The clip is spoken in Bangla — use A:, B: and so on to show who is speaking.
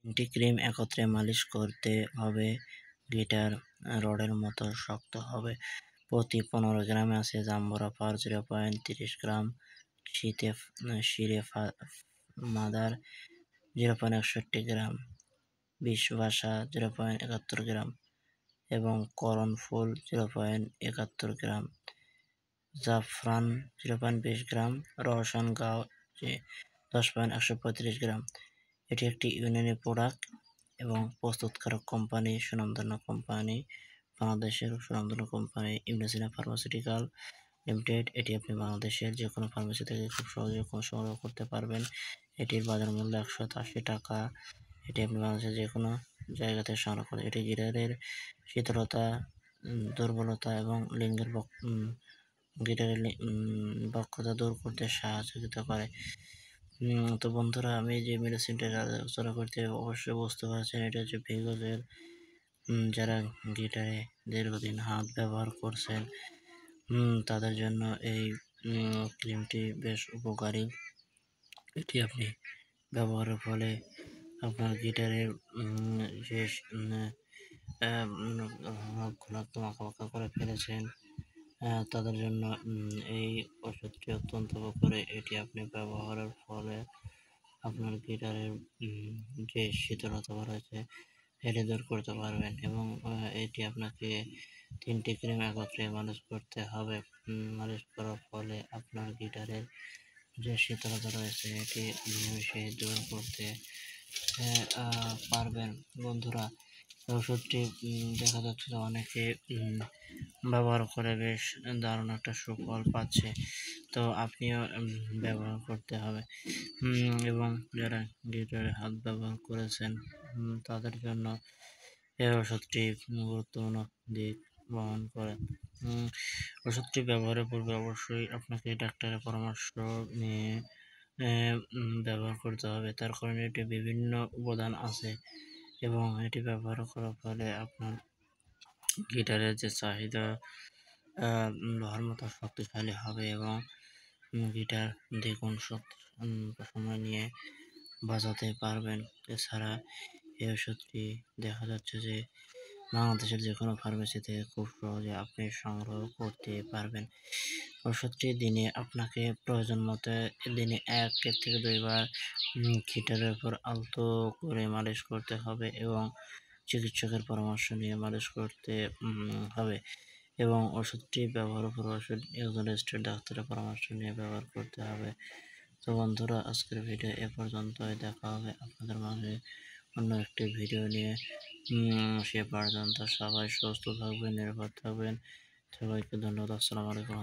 A: তিনটি ক্রিম একত্রে মালিশ করতে হবে। গিটার রডের মতো শক্ত হবে। প্রতি 15 গ্রামে আছে জাম্বুরা-ফার 0.30 গ্রাম, শিরে মাদার 0.61 গ্রাম, বিশবাসা 0.71 গ্রাম এবং করনফুল 0.71 গ্রাম, জাফরান 0.20 গ্রাম, রওশন গাও 10.135 গ্রাম। এটি একটি ইউনানি প্রোডাক্ট এবং প্রস্তুতকারক কোম্পানি বাংলাদেশের সুনামধন্য কোম্পানি ইমনেসিনা ফার্মাসিউটিক্যাল লিমিটেড। এটি আপনি বাংলাদেশের যে কোনো ফার্মেসি থেকে খুব সহজে সংগ্রহ করতে পারবেন। এটির বাজার মূল্য 180 টাকা। এটি আপনি বাংলাদেশের যে কোনো জায়গা থেকে সংগ্রহ করেন। এটি গিটারের শীতলতা, দুর্বলতা এবং গিটারের বক্ষতা দূর করতে সহযোগিতা করে। তো বন্ধুরা, আমি যে মেডিসিনটা আলোচনা করতে অবশ্যই বুঝতে পারছেন, এটা হচ্ছে ভিগোজেল। যারা গিটারে দীর্ঘদিন হাত ব্যবহার করছেন তাদের জন্য এই ক্রিমটি বেশ উপকারী। এটি আপনি ব্যবহারের ফলে আপনার গিটারের যে আঁকাবাঁকা করে ফেলেছেন তাদের জন্য এই ওষুধটি অত্যন্ত উপকারী। এটি আপনি ব্যবহারের ফলে আপনার গিটারের যে শীতলতা রয়েছে এটি দূর করতে পারবেন এবং এটি আপনাকে 3টি ক্রিম একত্রে মালিশ করতে হবে। মালিশ করার ফলে আপনার গিটারের যে শীতলতা রয়েছে এটি নিমেষে দূর করতে পারবেন। বন্ধুরা, ওষুধটি দেখা যাচ্ছে যে অনেকে ব্যবহার করে বেশ দারুণ একটা সুফল পাচ্ছে। তো আপনিও ব্যবহার করতে হবে এবং যারা গিটারে হাত ব্যবহার করেছেন তাদের জন্য এই ওষুধটি গুরুত্বপূর্ণ দিক বহন করে। ওষুধটি ব্যবহারের পূর্বে অবশ্যই আপনাকে ডাক্তারের পরামর্শ নিয়ে ব্যবহার করতে হবে। তার কারণ এটি বিভিন্ন উপাদান আছে এবং এটি ব্যবহার করার ফলে আপনার গিটারের যে চাহিদা লোহার মতো শক্তিশালী হবে এবং গিটার দ্বিগুণ সময় নিয়ে বাজাতে পারবেন। এছাড়া এই ওষুধটি দেখা যাচ্ছে যে বাংলাদেশের যে কোনো ফার্মেসি থেকে খুব সহজে আপনি সংগ্রহ করতে পারবেন। ওষুধটি দিনে আপনাকে প্রয়োজন মতো দিনে 1 থেকে 2 বার গিটারের উপর আলতো করে মালিশ করতে হবে এবং চিকিৎসকের পরামর্শ নিয়ে মালিশ করতে হবে এবং ওষুধটি ব্যবহারের পর একজন রেজিস্টার্ড ডাক্তারের পরামর্শ নিয়ে ব্যবহার করতে হবে। তো বন্ধুরা, আজকের ভিডিও এ পর্যন্তই। দেখা হবে আপনাদের মাঝে অন্য একটি ভিডিও নিয়ে। সে পর্যন্ত সবাই সুস্থ থাকবেন, নিরাপদ থাকবেন। সবাইকে ধন্যবাদ। আসসালামু আলাইকুম।